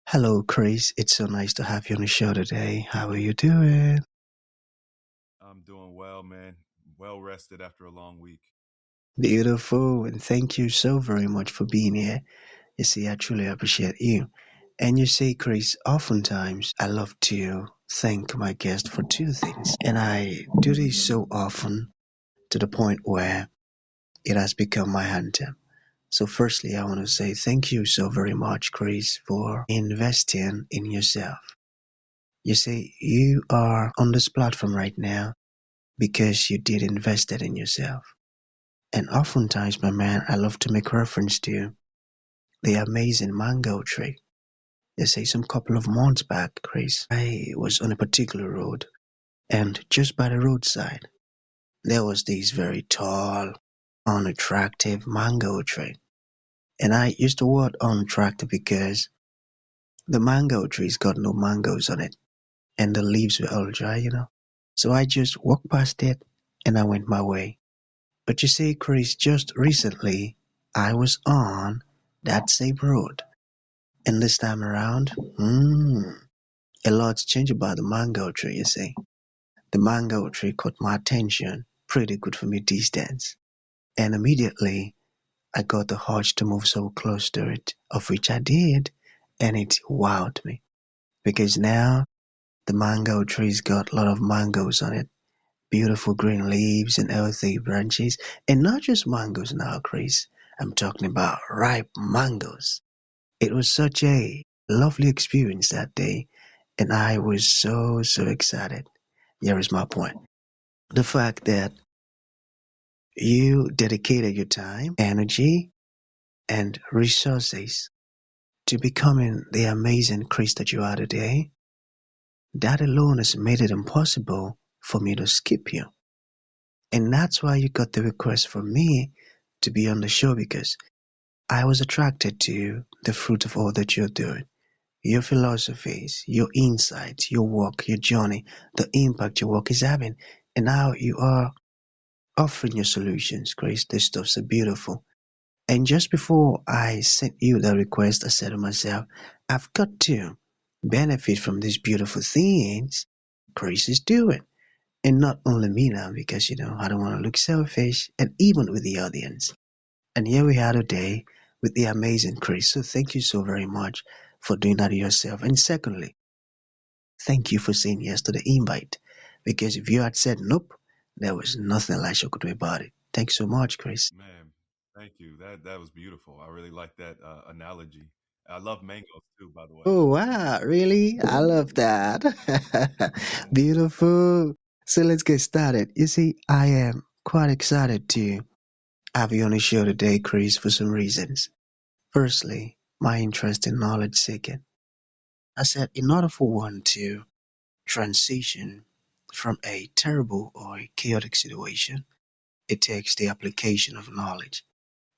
Hello, Chris. It's so nice to have you on the show today. How are you doing? I'm doing well, man. Well rested after a long week. Beautiful, and thank you so very much for being here. You see, I truly appreciate you. And you see, Chris, oftentimes I love to thank my guest for two things. And I do this so often to the point where it has become my anthem. So, firstly, I want to say thank you so very much, Chris, for investing in yourself. You see, you are on this platform right now because you did invested in yourself. And oftentimes, my man, I love to make reference to the amazing mango tree. They say some couple of months back, Chris, I was on a particular road, and just by the roadside, there was this very tall, unattractive mango tree. And I used the word unattractive because the mango tree's got no mangoes on it, and the leaves were all dry. So I just walked past it, and I went my way. But you see, Chris, just recently I was on that same road, and this time around, a lot's changed about the mango tree, you see. The mango tree caught my attention pretty good for me these days, and immediately I got the urge to move so close to it, of which I did, and it wowed me. Because now the mango tree's got a lot of mangoes on it, beautiful green leaves and healthy branches, and not just mangoes now, Chris. I'm talking about ripe mangoes. It was such a lovely experience that day, and I was so excited. Here is my point. The fact that you dedicated your time, energy, and resources to becoming the amazing Chris that you are today, that alone has made it impossible for me to skip you. And that's why you got the request from me to be on the show because I was attracted to the fruit of all that you're doing. Your philosophies, your insights, your work, your journey, the impact your work is having, and how you are offering your solutions. Grace, this stuff's so beautiful. And just before I sent you the request, I said to myself, I've got to benefit from these beautiful things Grace is doing. And not only me now, because I don't want to look selfish, and even with the audience. And here we are today with the amazing Chris. So thank you so very much for doing that yourself. And secondly, thank you for saying yes to the invite. Because if you had said nope, there was nothing Elisha could do about it. Thanks so much, Chris. Man, thank you. That was beautiful. I really like that analogy. I love mangoes too, by the way. Oh wow, really? I love that. Yeah. Beautiful. So let's get started. You see, I am quite excited to have you on the show today, Chris, for some reasons. Firstly, my interest in knowledge seeking. I said, in order for one to transition from a terrible or a chaotic situation, it takes the application of knowledge.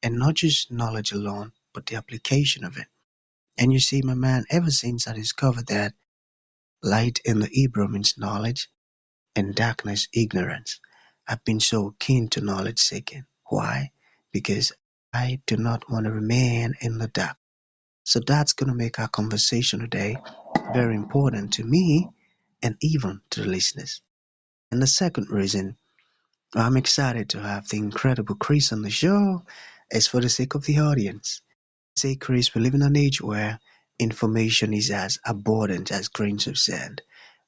And not just knowledge alone, but the application of it. And you see, my man, ever since I discovered that light in the Hebrew means knowledge and darkness ignorance, I've been so keen to knowledge seeking. Why? Because I do not want to remain in the dark. So that's going to make our conversation today very important to me and even to the listeners. And the second reason I'm excited to have the incredible Chris on the show is for the sake of the audience. Say, Chris, we live in an age where information is as abundant as grains of sand.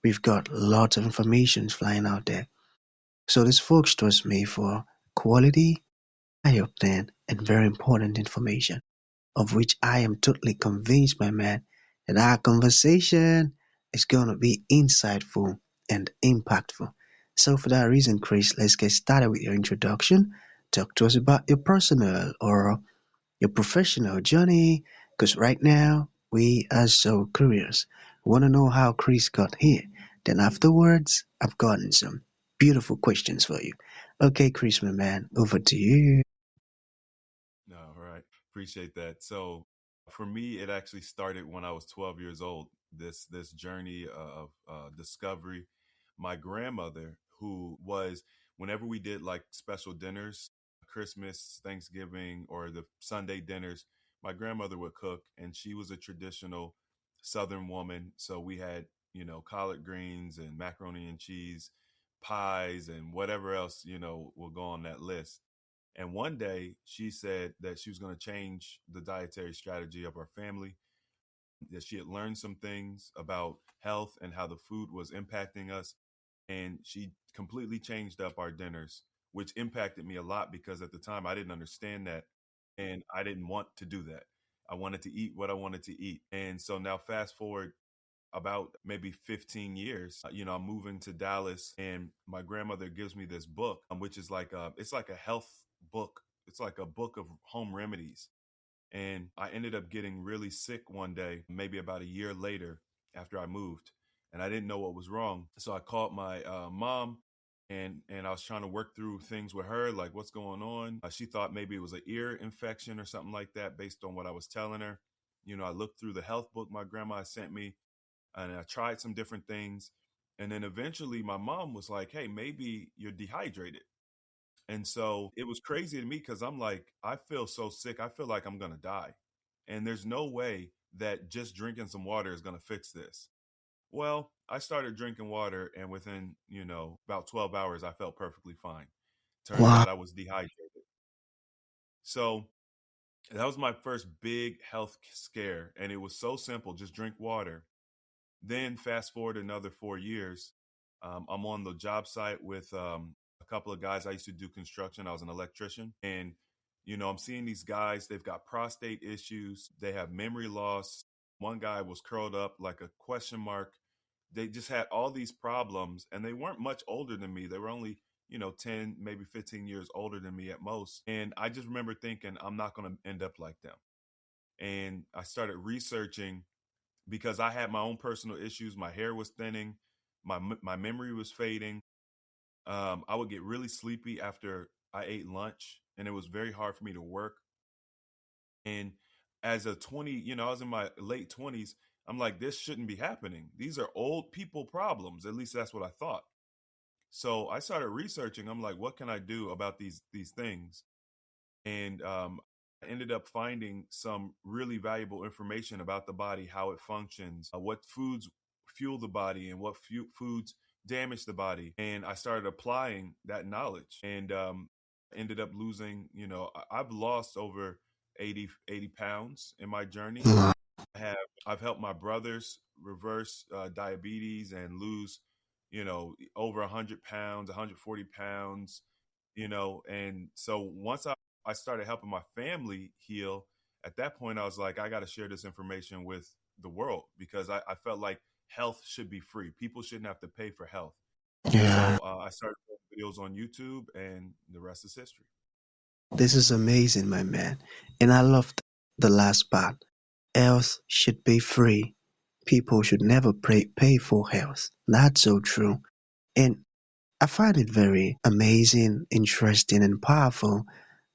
We've got lots of information flying out there. So these folks trust me for quality, eye-opening, and very important information, of which I am totally convinced, my man, that our conversation is going to be insightful and impactful. So, for that reason, Chris, let's get started with your introduction. Talk to us about your personal or your professional journey, because right now we are so curious. We want to know how Chris got here. Then, afterwards, I've gotten some beautiful questions for you. Okay, Chris, my man, over to you. No, all right. Appreciate that. So for me, it actually started when I was 12 years old. This journey of discovery. My grandmother, who was whenever we did like special dinners, Christmas, Thanksgiving, or the Sunday dinners, my grandmother would cook, and she was a traditional Southern woman. So we had, collard greens and macaroni and cheese, pies, and whatever else, will go on that list. And one day she said that she was going to change the dietary strategy of our family, that she had learned some things about health and how the food was impacting us. And she completely changed up our dinners, which impacted me a lot because at the time I didn't understand that and I didn't want to do that. I wanted to eat what I wanted to eat. And so now, fast forward about maybe 15 years, I'm moving to Dallas and my grandmother gives me this book, which is it's like a health book. It's like a book of home remedies. And I ended up getting really sick one day, maybe about a year later after I moved. And I didn't know what was wrong. So I called my mom and I was trying to work through things with her, like what's going on. She thought maybe it was an ear infection or something like that based on what I was telling her. I looked through the health book my grandma sent me and I tried some different things. And then eventually my mom was like, hey, maybe you're dehydrated. And so it was crazy to me because I'm like, I feel so sick. I feel like I'm going to die. And there's no way that just drinking some water is going to fix this. Well, I started drinking water, and within, about 12 hours, I felt perfectly fine. Turns Wow. out I was dehydrated. So that was my first big health scare. And it was so simple, just drink water. Then fast forward another 4 years, I'm on the job site with a couple of guys. I used to do construction. I was an electrician, and I'm seeing these guys. They've got prostate issues. They have memory loss. One guy was curled up like a question mark. They just had all these problems, and they weren't much older than me. They were only 10, maybe 15 years older than me at most. And I just remember thinking, I'm not going to end up like them. And I started researching because I had my own personal issues. My hair was thinning, my memory was fading. I would get really sleepy after I ate lunch, and it was very hard for me to work. And as a 20, I was in my late 20s. I'm like, this shouldn't be happening. These are old people problems. At least that's what I thought. So I started researching. I'm like, what can I do about these things? And I ended up finding some really valuable information about the body, how it functions, what foods fuel the body, and what foods damage the body. And I started applying that knowledge, and ended up losing. I've lost over 80 pounds in my journey. Wow. I have I've helped my brothers reverse diabetes and lose, over 100 pounds, 140 pounds, and so once I started helping my family heal, at that point I was like, I got to share this information with the world because I felt like health should be free. People shouldn't have to pay for health. Yeah. So I started doing videos on YouTube, and the rest is history. This is amazing, my man. And I loved the last part. Health should be free. People should never pay for health. That's so true. And I find it very amazing, interesting, and powerful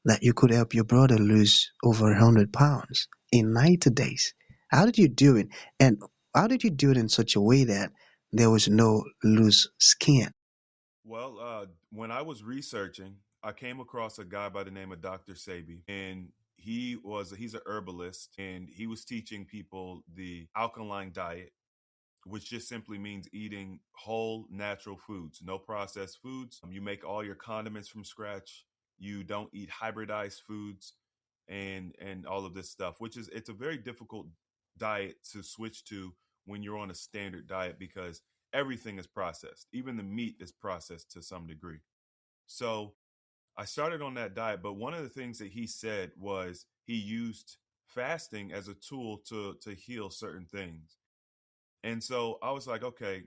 that you could help your brother lose over 100 pounds in 90 days. How did you do it? And how did you do it in such a way that there was no loose skin? Well, when I was researching, I came across a guy by the name of Dr. Sabi, and he's a herbalist, and he was teaching people the alkaline diet, which just simply means eating whole natural foods, no processed foods. You make all your condiments from scratch. You don't eat hybridized foods and all of this stuff, which is it's a very difficult diet to switch to when you're on a standard diet because everything is processed. Even the meat is processed to some degree. So I started on that diet, but one of the things that he said was he used fasting as a tool to heal certain things. And so I was like, okay,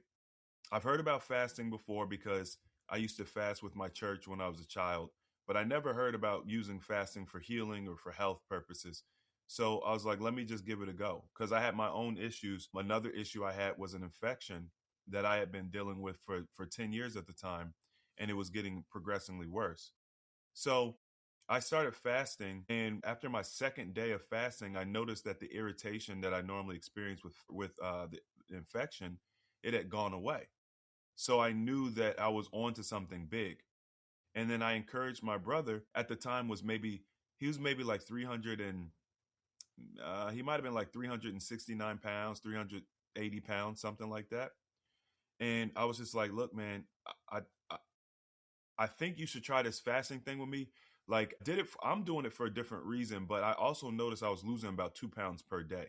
I've heard about fasting before because I used to fast with my church when I was a child, but I never heard about using fasting for healing or for health purposes. So I was like, let me just give it a go because I had my own issues. Another issue I had was an infection that I had been dealing with for 10 years at the time, and it was getting progressively worse. So I started fasting, and after my second day of fasting, I noticed that the irritation that I normally experience with the infection, it had gone away. So I knew that I was onto something big. And then I encouraged my brother. At the time was maybe he was maybe like 300 he might have been like 369 pounds, 380 pounds, something like that. And I was just like, look, man, I, I, I think you should try this fasting thing with me. Like, I'm doing it for a different reason, but I also noticed I was losing about 2 pounds per day.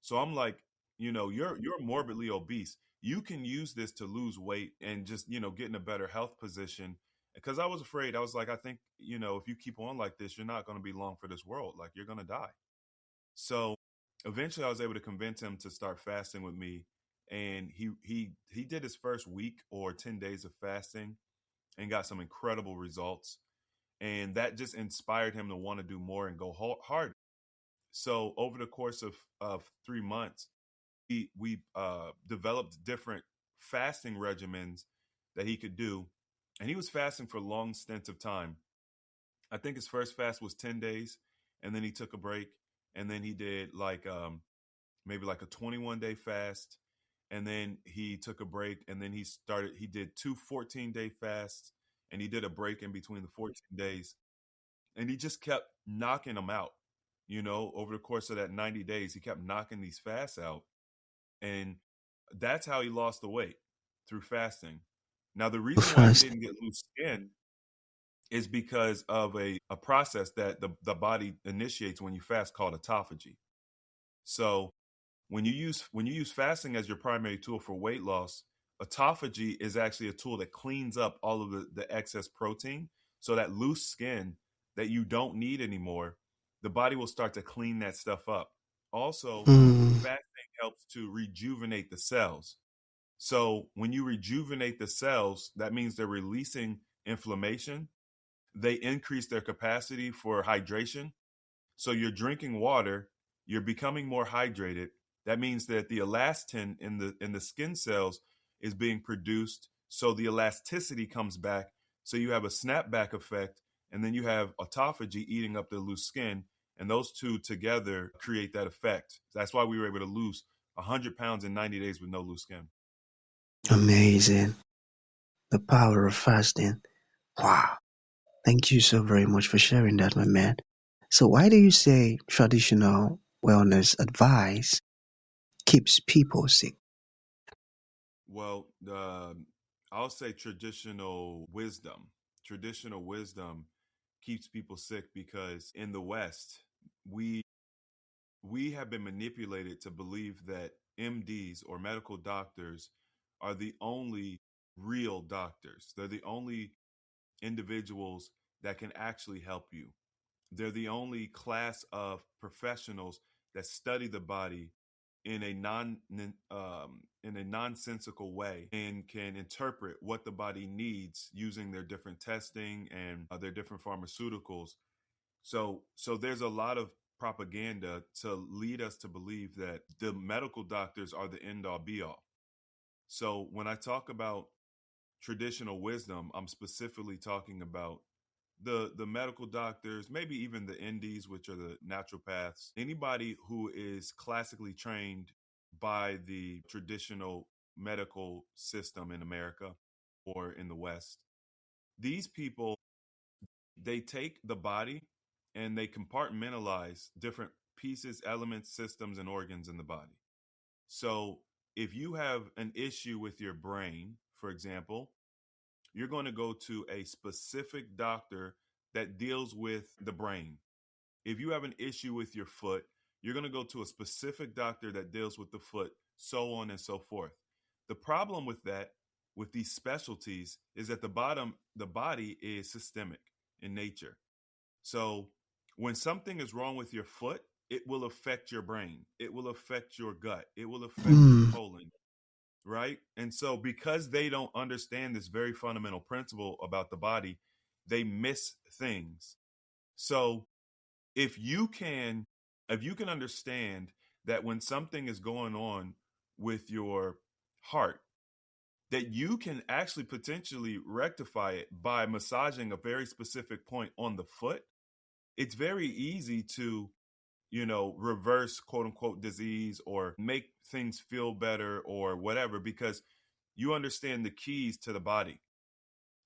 So I'm like, you're morbidly obese. You can use this to lose weight and just, get in a better health position. Because I was afraid. I was like, I think, if you keep on like this, you're not going to be long for this world. Like, you're going to die. So eventually I was able to convince him to start fasting with me. And he did his first week or 10 days of fasting and got some incredible results. And that just inspired him to want to do more and go harder. So over the course of 3 months, we developed different fasting regimens that he could do, and he was fasting for long stints of time. I think his first fast was 10 days, and then he took a break, and then he did like maybe like a 21-day fast, and then he took a break, and then he did two 14-day fasts, and he did a break in between the 14 days, and he just kept knocking them out. Over the course of that 90 days, he kept knocking these fasts out. And that's how he lost the weight, through fasting. Now, the reason why he Fast. didn't get loose skin is because of a process that the body initiates when you fast called autophagy. So when you use fasting as your primary tool for weight loss, autophagy is actually a tool that cleans up all of the excess protein. So that loose skin that you don't need anymore, the body will start to clean that stuff up. Also, Mm, fasting helps to rejuvenate the cells. So when you rejuvenate the cells, that means they're releasing inflammation. They increase their capacity for hydration. So you're drinking water, you're becoming more hydrated. That means that the elastin in the skin cells is being produced, so the elasticity comes back. So you have a snapback effect, and then you have autophagy eating up the loose skin, and those two together create that effect. That's why we were able to lose 100 pounds in 90 days with no loose skin. amazing. The power of fasting. Wow. Thank you so very much for sharing that, my man. So, why do you say traditional wellness advice keeps people sick? Well, I'll say traditional wisdom. Traditional wisdom keeps people sick because in the West, we we have been manipulated to believe that MDs or medical doctors are the only real doctors. They're the only individuals that can actually help you. They're the only class of professionals that study the body in a nonsensical way and can interpret what the body needs using their different testing and their different pharmaceuticals. So there's a lot of propaganda to lead us to believe that the medical doctors are the end all be all. So when I talk about traditional wisdom, I'm specifically talking about the medical doctors, maybe even the NDs, which are the naturopaths, anybody who is classically trained by the traditional medical system in America or in the West. These people, they take the body and they compartmentalize different pieces, elements, systems, and organs in the body. So if you have an issue with your brain, for example, you're going to go to a specific doctor that deals with the brain. If you have an issue with your foot, you're going to go to a specific doctor that deals with the foot, so on and so forth. The problem with that, with these specialties, is that the body is systemic in nature. So when something is wrong with your foot, it will affect your brain, it will affect your gut, it will affect your Hmm. colon, right? And so because they don't understand this very fundamental principle about the body, they miss things. So if you can if you can understand that when something is going on with your heart, that you can actually potentially rectify it by massaging a very specific point on the foot, it's very easy to reverse quote unquote disease or make things feel better or whatever, because you understand the keys to the body.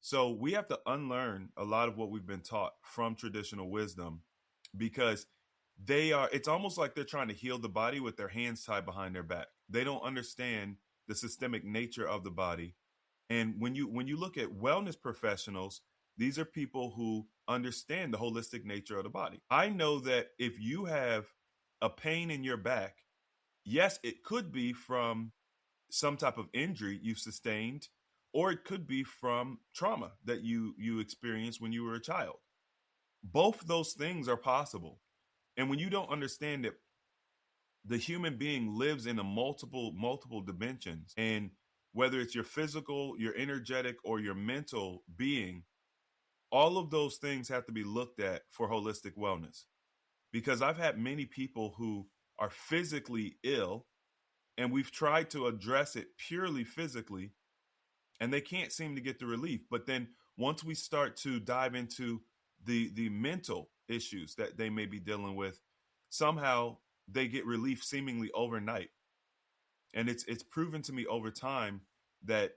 So we have to unlearn a lot of what we've been taught from traditional wisdom, because it's almost like they're trying to heal the body with their hands tied behind their back. They don't understand the systemic nature of the body. And when you look at wellness professionals, these are people who understand the holistic nature of the body. I know that if you have a pain in your back, yes, it could be from some type of injury you've sustained, or it could be from trauma that you experienced when you were a child. Both those things are possible. And when you don't understand that the human being lives in a multiple dimensions, and whether it's your physical, your energetic, or your mental being, all of those things have to be looked at for holistic wellness. Because I've had many people who are physically ill, and we've tried to address it purely physically, and they can't seem to get the relief. But then once we start to dive into the mental issues that they may be dealing with, somehow they get relief seemingly overnight. And it's proven to me over time that,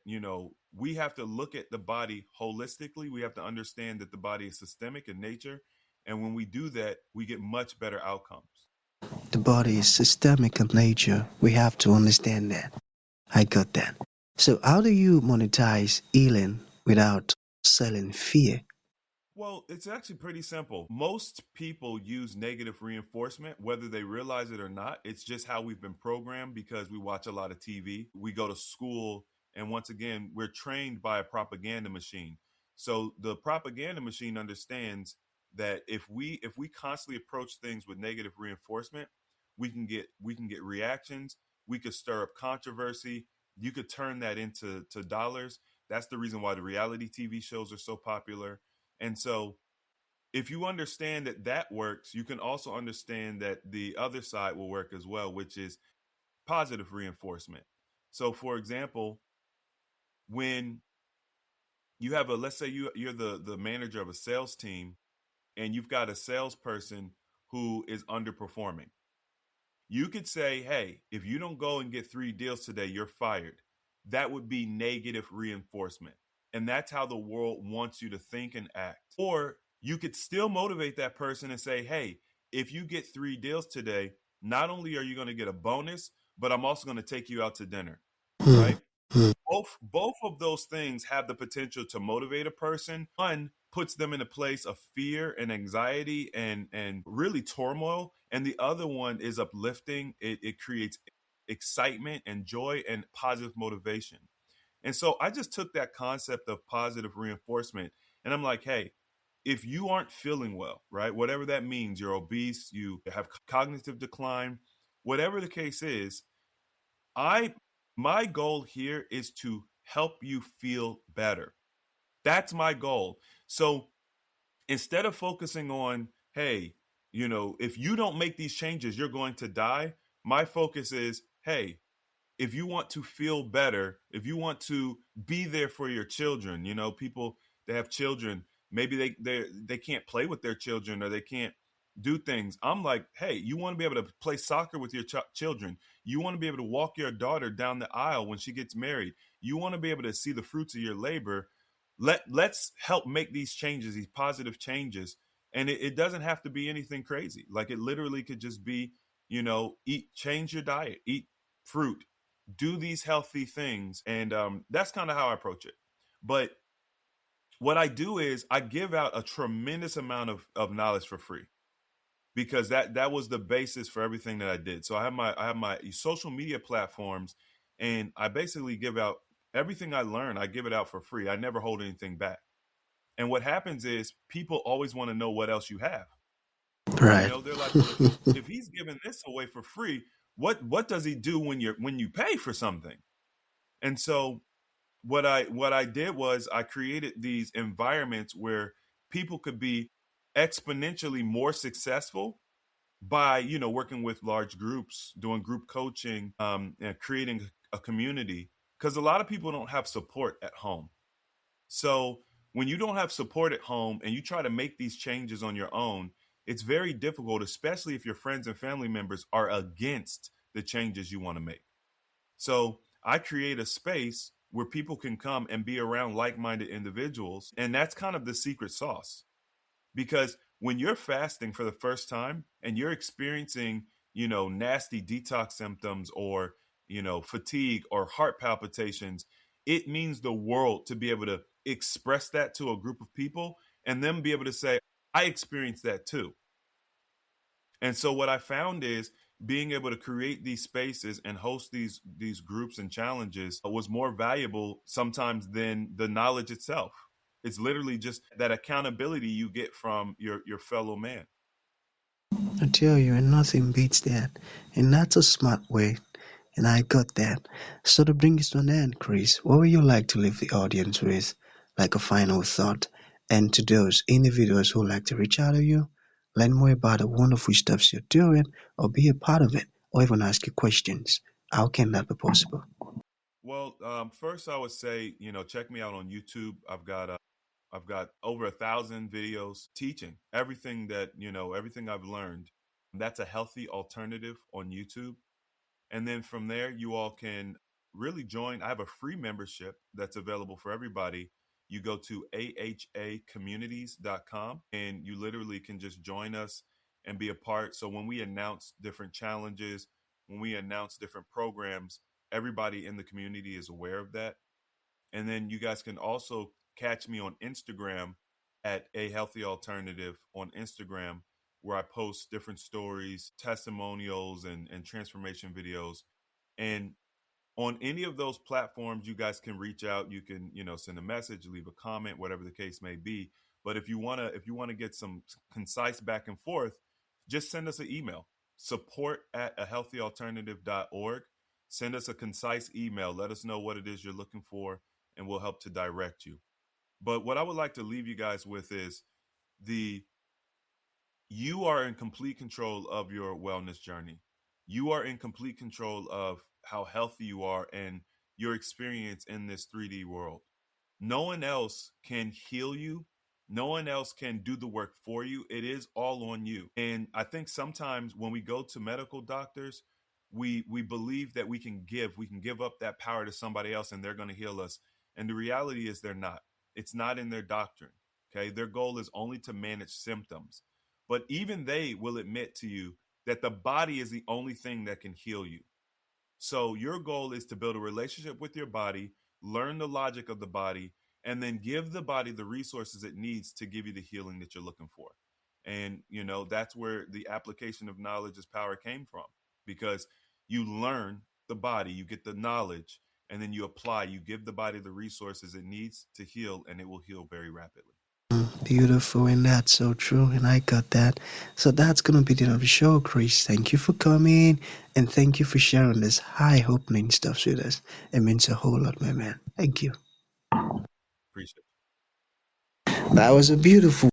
we have to look at the body holistically. We have to understand that the body is systemic in nature, and when we do that, we get much better outcomes. The body is systemic in nature. We have to understand that. I got that. So, how do you monetize healing without selling fear? Well, it's actually pretty simple. Most people use negative reinforcement, whether they realize it or not. It's just how we've been programmed because we watch a lot of TV. We go to school, and once again, we're trained by a propaganda machine. So the propaganda machine understands that if we constantly approach things with negative reinforcement, we can get reactions. We could stir up controversy. You could turn that into dollars. That's the reason why the reality TV shows are so popular. And so, if you understand that that works, you can also understand that the other side will work as well, which is positive reinforcement. So, for example, when you have let's say you're the manager of a sales team, and you've got a salesperson who is underperforming. You could say, hey, if you don't go and get 3 deals today, you're fired. That would be negative reinforcement. And that's how the world wants you to think and act. Or you could still motivate that person and say, hey, if you get 3 deals today, not only are you going to get a bonus, but I'm also going to take you out to dinner. Hmm, Right? hmm. Both of those things have the potential to motivate a person. One puts them in a place of fear and anxiety and really turmoil, and the other one is uplifting. It creates excitement and joy and positive motivation. And so I just took that concept of positive reinforcement, and I'm like, hey, if you aren't feeling well, right, whatever that means, you're obese, you have cognitive decline, whatever the case is, I my goal here is to help you feel better. That's my goal. So instead of focusing on, hey, if you don't make these changes, you're going to die. My focus is, hey, if you want to feel better, if you want to be there for your children, people that have children, maybe they can't play with their children, or they can't do things. I'm like, hey, you want to be able to play soccer with your children. You want to be able to walk your daughter down the aisle when she gets married. You want to be able to see the fruits of your labor. Let's help make these changes, these positive changes. And it doesn't have to be anything crazy. Like, it literally could just be, change your diet, eat fruit, do these healthy things. And that's kind of how I approach it. But what I do is I give out a tremendous amount of knowledge for free, because that was the basis for everything that I did. So I have my social media platforms, and I basically give out everything I learn. I give it out for free. I never hold anything back. And what happens is people always want to know what else you have. Right. They're like, well, if he's giving this away for free, what does he do when you pay for something? And so what I did was I created these environments where people could be exponentially more successful by working with large groups, doing group coaching, and creating a community, because a lot of people don't have support at home. So when you don't have support at home and you try to make these changes on your own, it's very difficult, especially if your friends and family members are against the changes you want to make. So I create a space where people can come and be around like minded individuals. And that's kind of the secret sauce, because When you're fasting for the first time and you're experiencing, nasty detox symptoms or, fatigue or heart palpitations, it means the world to be able to express that to a group of people and then be able to say, I experienced that too. And so what I found is being able to create these spaces and host these groups and challenges was more valuable sometimes than the knowledge itself. It's literally just that accountability you get from your fellow man. I tell you, and nothing beats that. And that's a smart way. And I got that. So to bring this to an end, Chris, what would you like to leave the audience with, like a final thought? And to those individuals who like to reach out to you, learn more about the wonderful stuff you're doing, or be a part of it, or even ask you questions. How can that be possible? Well, first I would say, check me out on YouTube. I've got over 1,000 videos teaching everything I've learned. That's a healthy alternative on YouTube. And then from there, you all can really join. I have a free membership that's available for everybody. You go to ahacommunities.com and you literally can just join us and be a part. So when we announce different challenges, when we announce different programs, everybody in the community is aware of that. And then you guys can also catch me on Instagram at A Healthy Alternative on Instagram, where I post different stories, testimonials, and transformation videos. And on any of those platforms, you guys can reach out. You can, send a message, leave a comment, whatever the case may be. But if you wanna get some concise back and forth, just send us an email. Support at ahealthyalternative.org. Send us a concise email. Let us know what it is you're looking for, and we'll help to direct you. But what I would like to leave you guys with is the you are in complete control of your wellness journey. You are in complete control of how healthy you are and your experience in this 3D world. No one else can heal you. No one else can do the work for you. It is all on you. And I think sometimes when we go to medical doctors, we believe that we can give up that power to somebody else and they're going to heal us. And the reality is they're not. It's not in their doctrine. Okay? Their goal is only to manage symptoms. But even they will admit to you that the body is the only thing that can heal you. So your goal is to build a relationship with your body, learn the logic of the body, and then give the body the resources it needs to give you the healing that you're looking for. And that's where the application of knowledge as power came from, because you learn the body, you get the knowledge, and then you apply, you give the body the resources it needs to heal, and it will heal very rapidly. Beautiful, and that's so true, and I got that. So that's gonna be the end of the show, Chris. Thank you for coming, and thank you for sharing this high opening stuff with us. It means a whole lot, my man. Thank you. Appreciate it. That was a beautiful